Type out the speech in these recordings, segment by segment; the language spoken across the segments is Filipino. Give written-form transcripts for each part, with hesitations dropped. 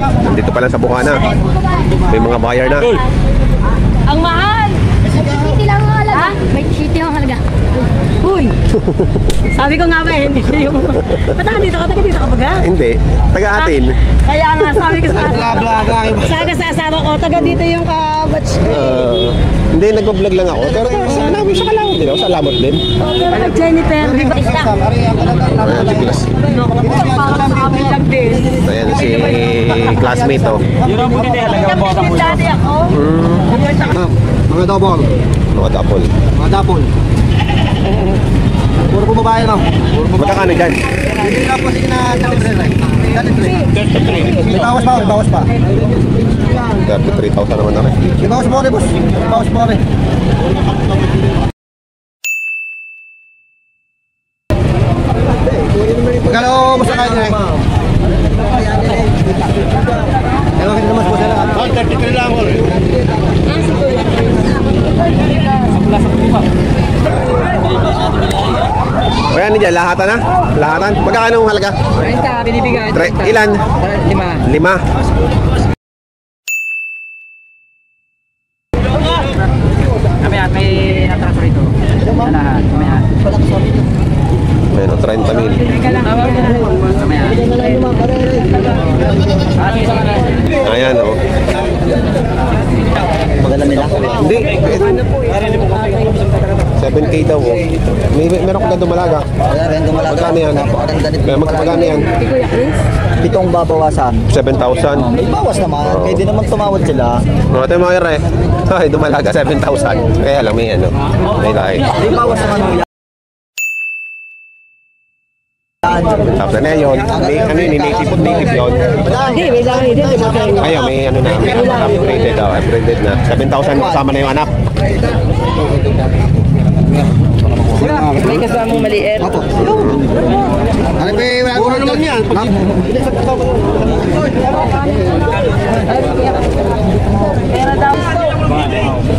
Nandito pa lang sa Bukana. May mga buyer na. Ang mahal! May lang ang halaga. May city ang halaga. Uy! Sabi ko nga ba eh, hindi yung... Ba't dito ka? Taga dito ka baga? Hindi. Taga atin. Kaya nga, sabi ko sa asawa ko, taga dito yung kabatch. Hindi, nag-vlog lang ako. Pero sa Kalawot din ako. Sa Lamot din. Pero kay Jennifer, di ba isa? Ayan, si class. Ayan, si classmate oh. Dati ako. Mga double. Mga dapol. Mga double. Puro po babae no? Magkakano dyan? Hindi na po sige na 33. May bawas pa, may bawas pa. 33,000 naman na rin. May bawas po rin, boss. May bawas po rin. Magkano masakay niya eh? Ewan ka naman po sila. 33 lang ako rin. O yan dyan, lahatan na? Lahatan? Magkakano ang halaga? 30, binibigay. Ilan? 5. 5. May natraso rito. Lahat. Bueno, 30,000. Ayan o. Maganda nila? Hindi. 7K daw o. Meron ko na dumalaga. Magkano yan? Magkano yan? Pitong babawasan. 7,000. May bawas naman. Kaya di naman tumawad sila. Ito yung mga ere. Ay, dumalaga 7,000. Kaya lang may ano. May lahi. May bawas naman. Tapos na yun. May ano yun, native yun. Ayaw, may ano na. May upgraded daw. Upgraded na. 7,000 kasama na yung anak. May kasamang maliit. Ano ba yung wala naman yan?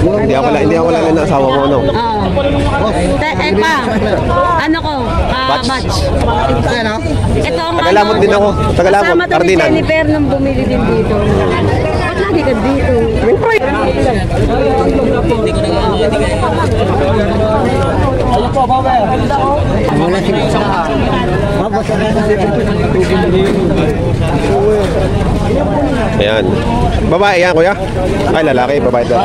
Hindi ako wala na asawa mo, no? Pa, ano ko? Batch. Ito ang Tagalamot din ako. Tagalamot. Kasama to ni Cardinal. Jennifer nang bumili din dito. Ba't lagi ka dito? Wala sila sa Ayan. Babae yan, kuya? Ay, lalaki. Babae daw.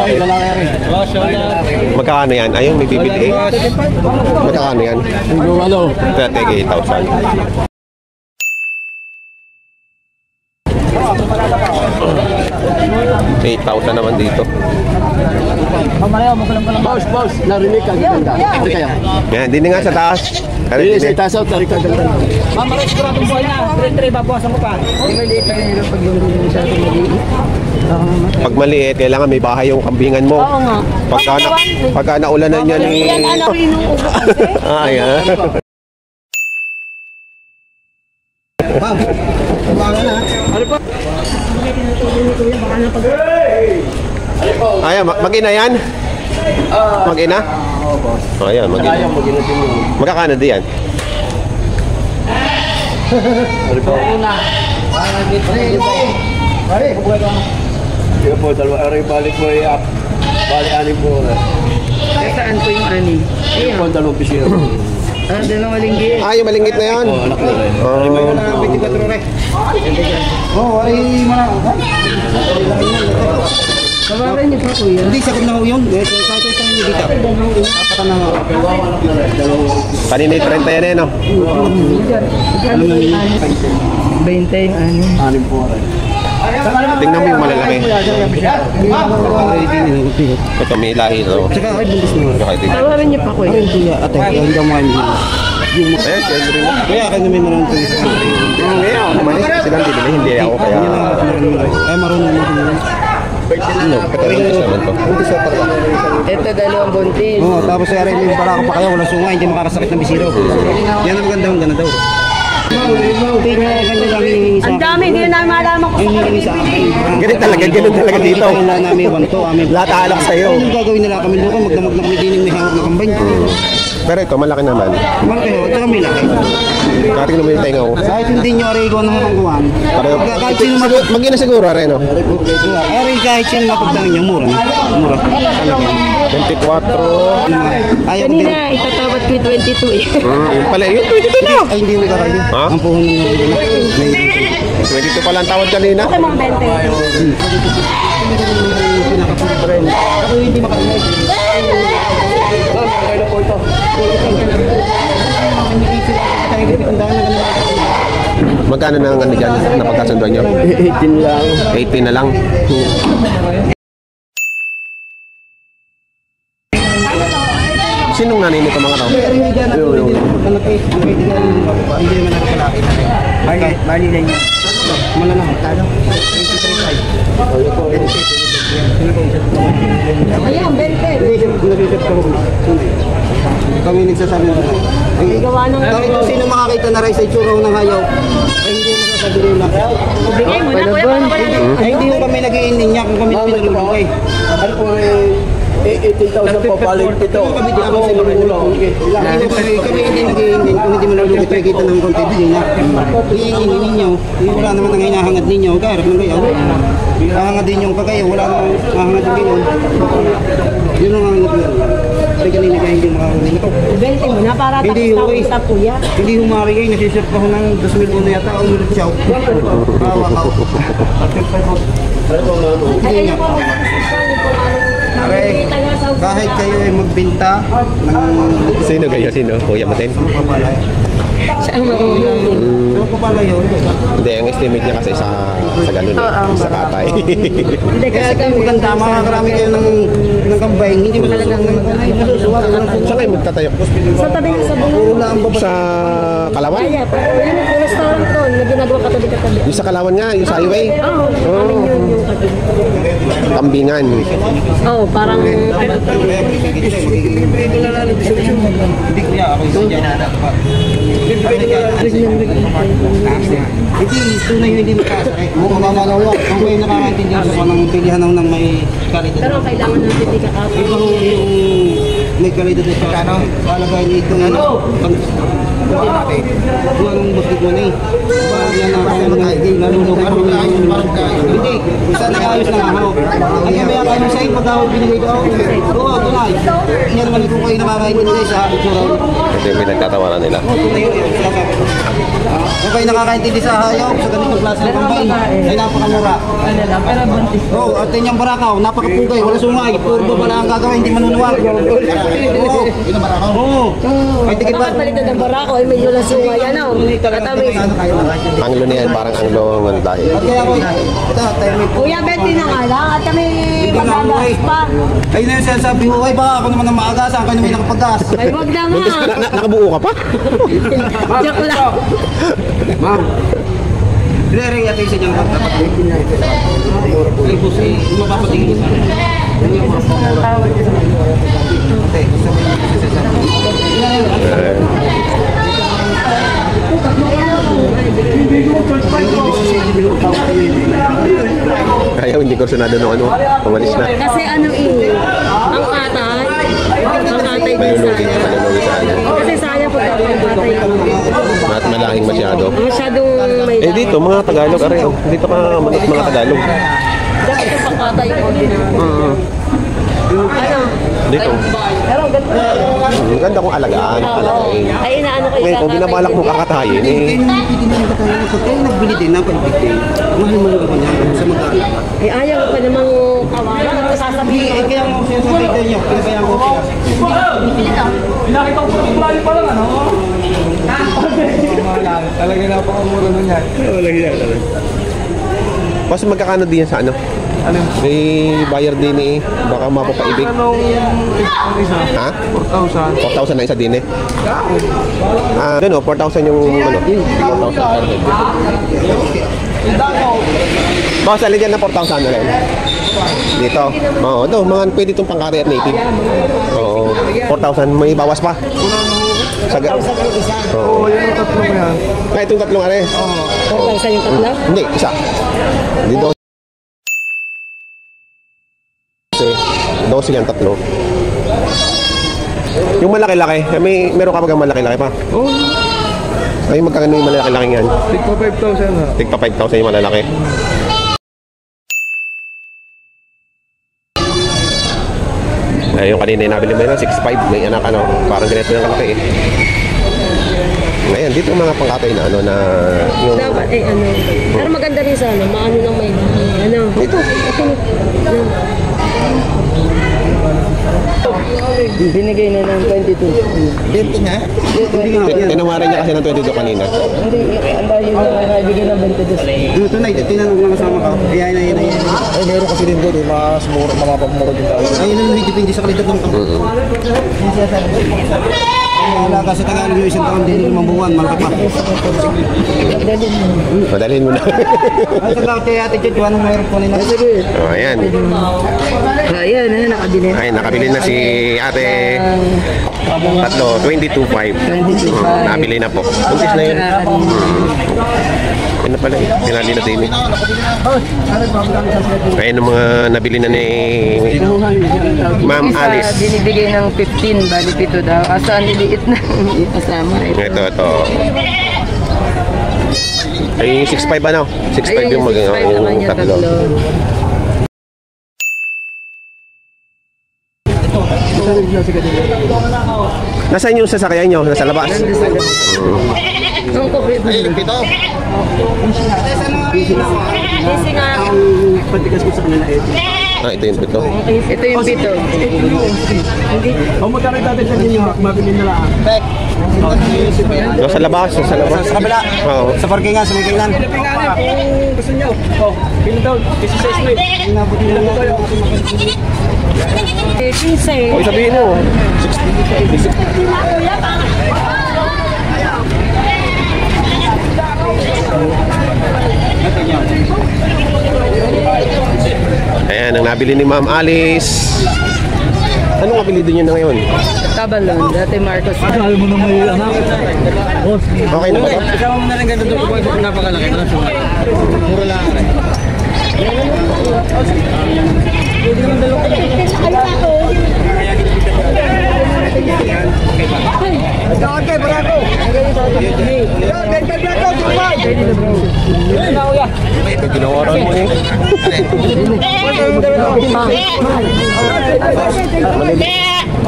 Magkakano yan? Ayun, may bibili. Magkakano yan? 38,000. $8,000 naman dito. Boss, narinig ka ganda. Ito kayo. Yan, hindi nga sa taas. Hindi sa taas out, narinig ka ganda. Mama, restaurant boy na. 3 babawasan mo pa. Maliit lang yung pag yung sa ating maliit. Pag maliit, kailangan may bahay yung kambingan mo. Oo nga. Pagka naulanan yan ni... Yan, ano, inuubo kasi. Ayan. Ayan, mag-ina yan? Mag-ina? Ayan, mag-ina. Magkakano di yan? Sige po, dalawa aray balik mo i-up. Balik anin po. Saan po yung ani? Sige po, dalawang pisino. Dalawang linggit. Ah, yung malingit na yan? Oo, anak ko rin. Aray mo yung 24 rin. Oo, aray mo na. Kawarin niyo pa kuya. Hindi, sagot na ho yun. Kahit ito yung dito. Apat na nga. Kanina yung 30 yan eh, no? 20 yung ani. Anin po rin. Tingnan mo yung malalaki. Ito may ilahi na. Saka ay buntis mo. Kawarin niyo pa kuya. Hindi, ate. Hindi mo kayo. Ayan, siyempre mo. Kaya kayo namin marunong ito. Ngayon, kumalis silang bibili, hindi ako kaya... Ay, marunong naman. Ano, katarin naman to. Ito dalawang buntis. Oo, tapos ay aray para ako pa kayo. Walang sunga, hindi makakasakit ng bisiro. Yan ang maganda hong gana daw. Hindi niya ganyan lang hinihingi sa Ang dami, hindi na namin malaman kung saan hinihingi sa akin. Ganun talaga dito. Wala namin wanto. Lahat alak sa'yo. Ano gagawin nila kami lukong? Magdamag na kami dining may hawak na kambay. Pero ito, malaki naman. Malaki ho, ito kami laki. Kating naman yung tenga ko. Kahit hindi nyo aray ko ng mangkuhan. Pareho. Kahit sino Mag-ina siguro, Reno. aray kahit sino mapagdangin nyo, mura na. Mura. 24. Ayaw ko din. Kanina, itatawad ko yung 22 eh. Yung pala, yung 22 na. Ay, hindi mo kakayo. Ha? Ang puhon nyo. 22 pala ang tawad kanina. Okay, mga 20. Ako hindi makakayo. Magkano na ang ano dyan? Napagkasunduan nyo? 18 lang. 18 na lang. Sinong nanay nito mga tao? Bali na niya. Malanang. Ayan, 20. Kami nagsasabi na. Ay, gawa ng... Kahit kung sino makakita na rin sa itsura ng hayaw, ay hindi mo nasasabi rin lang. Bigay mo na, kuya, baka wala na. Ay hindi mo kami nag-iinin niya kung kami pinalulungay. Ano po eh, 18,000 po balik ito. Kami di ako sa malulungay. Kami hindi nag-iinin kung hindi malulungay tayo kita ng konti. Hindi niya. Iinginin ninyo. Wala naman ang hinahangad ninyo. Kaharap ng gayaw. Hahangad din yung pagkayaw. Wala naman hahangad ng gayaw. Yun ang hangad ninyo. Kaya kanina kaya hindi makakakunin ito. 20 mo na, para Hindi, tapos okay. sa kuya. Hindi humari kayo. Nasisip ako ng 2,000 na yata. Ang ulit siya. Hawak ako. Ay, ayun po. Aray, kahit kayo ay magbenta ng Sino kayo? Sino? Kuya Maten? papalay. Siya ang marunong. Ano papalay yun? Hindi, ang estimate niya kasi sa ganun eh. Sa katay. Hindi, kasi Kaya kayo maganda, makakarami kayo ng kambayang. Hindi mo talagang masusuwag. Saan kayo magtatayo? sa tabi ng sabon. Puro lang ang babae. Sa Kalawan? Kaya, yung restaurant doon, na ginagawa katabi-katabi. Yung sa Kalawan nga, yung sa highway. Oo, amin yun yung katabi. Kambingan. Oo, parang... Hindi kuya, ako isa dyan. Hindi, tunay yung hindi makasakit. Kung mamalawa, kung kayo nakakaintindihan sa ng pilihan ng may kalidad. Pero kailangan natin hindi kakapit. Ito yung may kalidad na siya. Ano? Palagay niyo itong ano. Kung anong basket mo na eh. Yan na kaya nalulog. Hindi, isa na ayos na ako. Ay, may akayo sa'yo pag ako binigay ko. Oo, tunay. Yan naman kung kayo nakakaintindi sa itsura. Ito yung pinagtatawanan nila. Oo, tunay yun. Kung kayo nakakaintindi sa hayaw, sa ganitong klase ng combine, ay napakamura. Oo, at yung barakaw, napakapugay, wala sungay. Purbo pala ang gagawin, hindi manunuwag. Oo. Oo. Ay, tikit pa. Baliktad ng barako, ay medyo lasungay, ano? Katabi. Anglo na yan, parang anglo ng tayo. At kaya ko, ito, tayo may Kuya, 20 na nga lang, at kami magagas pa. ay na yung sinasabi ko, ay baka ako naman ang maagasan, kayo naman nakapagdas. Ay, wag na nga. Nakabuo ka pa? Joke lang. Ma'am, re-ring natin sa inyong dapat. Ay, boss, mapapatigil sa akin. Okay, sabi mo kasi sasabi. Ayaw, hindi ko sunado nung ano. Pumalis na. Kasi ano ang katay din Malulugi. sana. Malulugi sa ano. Kasi sayang pag ang katay. At malaking masyado. Masyadong may Eh dito, mga Tagalog. Aray, oh. Dito ka mga Tagalog. dapat yung pagkatay ko din. Ano? Dito. Pero Ang ganda kong alagaan. Alagain. ay inaano ko Ngayon, kung binabalak mo kakatayin, eh. Kayo nagbili din na pag-bigay. Mahal mo lang niya sa magkano. ay ayaw pa namang kawalan. Ano sasabihin? Eh, kaya mo siya sabihin niyo, kaya ko siya. Pinakita ko sa playo pa lang, ano? Talaga napakamura nun yan. Mas magkakano din yan sa ano? Ano? May buyer din eh. Baka mapapaibig. Anong isa? Ha? 4,000. 4,000 na isa din eh. Ah, doon oh, 4,000 yung ano. 4,000. Boss, alin dyan na 4,000 na rin. Dito. Oo, ito. Mga pwede itong pang-carry at native. Oo. 4,000. May bawas pa. Oo. Oo, yun yung tatlo mo yan. Kaya itong tatlong are. 4,000 yung tatlo? Hindi, isa. Dito. 12 yan, tatlo. Yung malaki-laki, meron ka bagang malaki-laki pa? Oo. Ay, magkano yung malalaki-laki yan? Tigpa 5,000 ha. Tigpa 5,000 yung malalaki. Ay, yung kanina yung nabili mo yun, 6.5. May anak, ano, parang ganito yung kalaki eh. Ngayon, dito yung mga pangkatay na ano na yung... Dapat, ano. Pero maganda rin sa ano, maano lang may, ano. Ito. Binigay na ng 22. Dito nga. Tinawaran niya kasi ng 22 kanina. Hindi, ang dahil na naibigay ng 22. Dito na, tinanong lang kasama ka. Ayan. Ay, meron kasi din doon, mga pagmura din tayo. Ayun ang depende sa kalidad ng kampo. Wala kasi Tagalog yung isang taon, din 5 buwan, malaki pa. Madalhin mo na. Ay, sa lahat kaya ate Chit, anong meron po nila? Sige. Oh, ayan. Ayan, nakabili. Ay, nakabili na si ate. Tatlo, 22.5. Nabili na po. Buntis na yun. Yun na pala eh. Pinali na din eh. Ayan ang mga nabili na ni Ma'am Alice. Binibigay ng 15, bali 7 daw. Kaso ang liliit na. Kasama. Ito. Ay, 6.5 ano? 6.5 yung yung tatlo. Nasaan yung sasakyan nyo? Nasa labas? Ay, pito. Kasi nga, Patigas ko sa kanila ito. Ah, ito yung pito. ito yung pito. Kung magkano natin sa inyo, mabili na lang. Pek. No, sa labas, sa labas. Sa kabila. Oo. Sa parkingan, sa may kailan. Kung gusto nyo. Oh, pin down. 16 mate. Inabot nila mo kayo. 15. Okay, sabihin mo. 60. Ayan, ang nabili ni Ma'am Alice. Anong apelido niyo na ngayon? Tabalon, dati Marcos. Alam mo na may anak. Okay na ba ito? Kasama mo na rin ganito kung napakalaki. Mura lang. Okay, barako. Ito, ginawaran mo eh.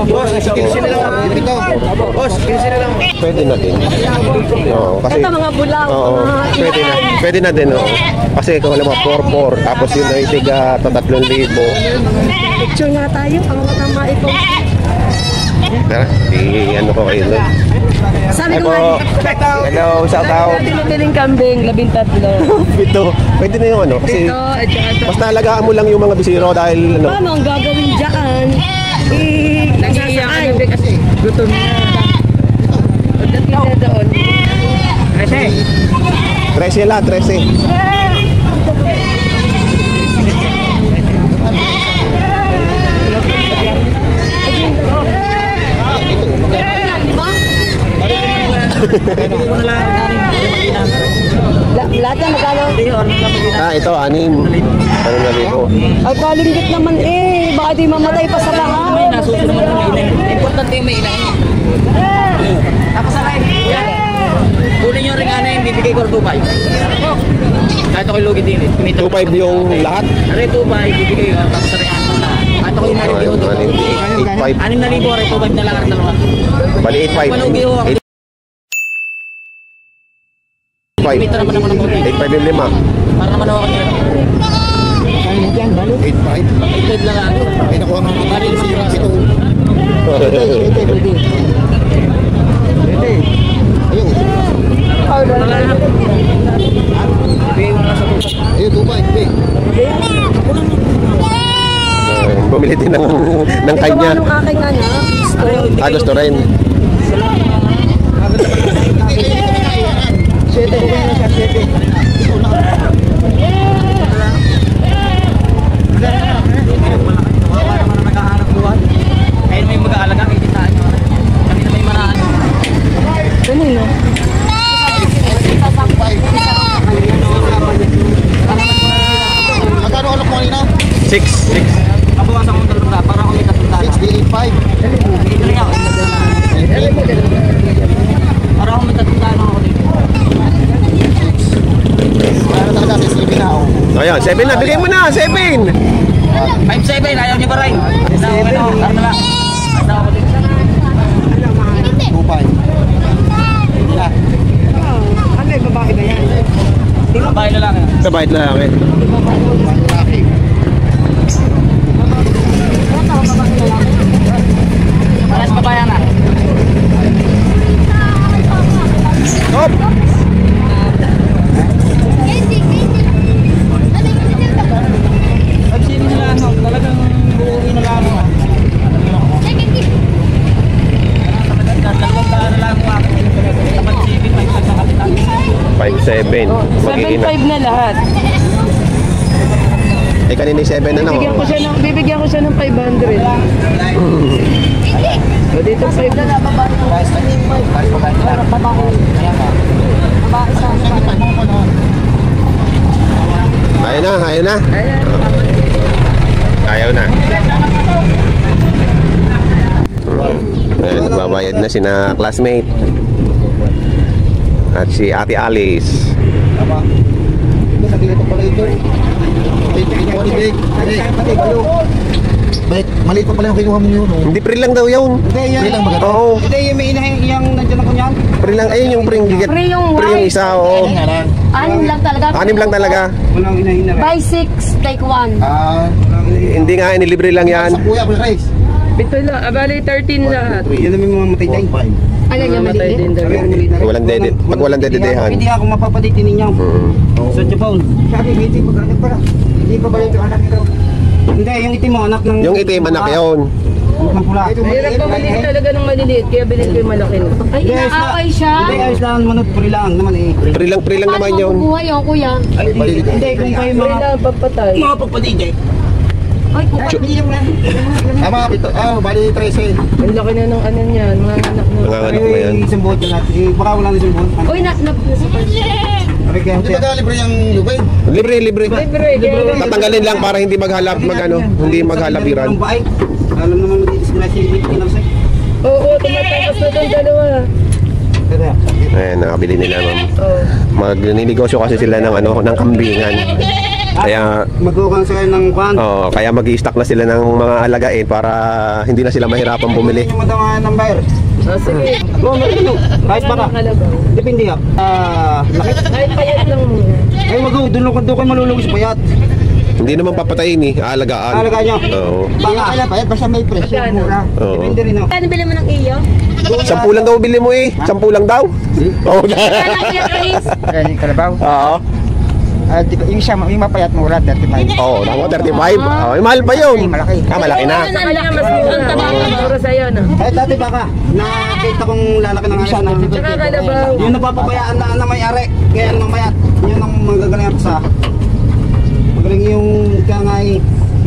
Boss, 15 na lang. Dito. Boss, 15 na lang. Pwede na din. Oo, kasi... Ito mga bulaw. Oo, pwede na. Pwede na din, oo. Kasi kung alam mo, 4-4, tapos yun ay tiga 3,000. Picture nga tayo. Ang matama ito. Tara, ano ko kayo nun. Sabi Ay ko po. nga, Hello, shout out. dati mabiling kambing, 13. Ito, pwede na yung ano. Kasi Ito, at saka ito. basta alagaan mo lang yung mga bisiro dahil ano. Paano ang gagawin dyan? Nag-iiyakan kasi gutom na. Pagdating na doon. Kasi. 13 lang, 13. Lahat yan magkano? Ah, ito, 6. Ano na dito? Ay, kalinggit naman eh. Baka di mamatay pa sa lahat. Importante yung may ilahin. Tapos sakay. Kunin nyo rin ano yung bibigay ko 2.5. Kahit ako'y lugi din eh. 2.5 yung lahat. Aray 2.5 bibigay ko. Tapos sa rin ano na. Kahit ako'y naligi ko 8.5. 6,000 aray 2.5 na lang ang dalawa. Bali, 8.5. Malugi ko ako. 8.5. Limita naman naman ang 8.5 yung 5. para naman ako nila. 8.5. 8.5 lang ako. Ay, nakuha nga. Bali yung sira. Ayun. Bibigay ko na sa 2.5. Ayun, 2.5. Bumili din ng kanya. Anong aking anak? Ah, gusto rin. Ayun may mag-aalaga. Kikitaan nyo. Kami na may manahan. Kanino? Magkano alok mo kanina? 6. Kabawasan ko ng 3 para ako may 3. 6.85. Para ako may 3 ako dito. Ayan, 7 na. Bigay mo na, 7. 5-7, ayaw niyo ba rin? 7. Ano lang? Tupay. Ano yung babae ba yan? Babae na lang. Kabayad na lang eh. Palas babae na. Stop! Sino na lang, talagang uuwi na lang. Dalawang daan na lang ako. Dapat sipin, may pagkakapitan. 5-7. Mag-iina. 7.5 na lahat. Eh, kanina 7 na no? Bibigyan ko siya ng 500. O dito 5 na babae. Babae sa Ayaw na, ayaw na. Ayaw na. Ayan, nagbabayad na sina classmate. At si Ate Alice. Tama. Nagilito pala ito. Balik, maliit pa pala yung kinuha mo yun. Hindi pre lang daw yun. Hindi, yan. Pre lang ba? Oo, Hindi, yung may inahin, yung nandiyan ako niyan. pre lang. Ayun yung pre yung Pre yung pre yung white. isa, oo. Anim lang talaga. 6 lang talaga. Walang inahin na rin. Buy 6, take 1. Walang inahin. Hindi nga, inilibre lang yan. Sa kuya, kuya Rice. Ito lang, bali 13 lahat. Yan naman yung mga matay dahil. Ano yung mali? Walang dede. Pag walang dededehan. Hindi ako mapapaditin ninyo. Sa Japan. Sabi, hindi pa ganit pala. Hindi pa ba yung anak nito? Hindi, yung itim mo, anak ng... Yung itim, anak yun. Anak ng pula. Mahirap pa maliit talaga ng maliliit, kaya bilhin ko yung malaki. Ay, inaakay siya. Hindi, ayos lang, manot, puri lang naman eh. Pre lang naman yun. Paano mabubuhay yung kuya? Hindi, kung kayo mga... papatay. Mga pagpadijay. Ay, Tama, ito. Bali 13. ang laki na ng ano niyan, mga anak mo. Mga anak na yan. Isang buwan dyan natin. Baka wala na isang buwan. Uy, Hindi ba libre yung lubid? Libre. libre. Tatanggalin lang para hindi maghalap hindi maghalapiran. Alam naman mag-disgrasya yung kinapsay. Oo, tumatakas na doon dalawa. Ayan, nakabili nila ma'am. Oo. Magninegosyo kasi sila ng kambingan. Kaya Magkukuhan sila ng kwan. kaya mag-i-stock na sila ng mga alagain para hindi na sila mahirapan bumili. Yung matamaan ng buyer. Sige. Kahit baka. Kalabaw. Depende ha. Laki. Kahit payat lang muna. Ay doon kayo malulungos sa payat. Hindi naman papatayin aalagaan. Alagaan nyo? Oo. Baka payat basta may presyo. Magkano? Mura. Oo. Depende rin Ano bili mo ng iyo? 10 lang daw bili mo 10 lang daw. Oo. Kalabaw? Oo. Yung isa, yung mapayat mura, 35. Oo, tama 35. Mahal pa yun. Malaki. Malaki na. Sa kanya mas mura. Mura sa'yo, no? Kahit dati baka, nakita kong lalaki ng alas na Tsaka kalabaw. yung napapabayaan na may-ari, kaya naman mayat. Yun ang magagaling at sa magaling yung kaya nga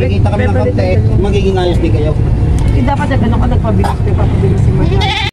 kikita kami ng konti, magiging ayos din kayo. Dapat na ganun ka nagpabilis. Nagpapabilis si Maya.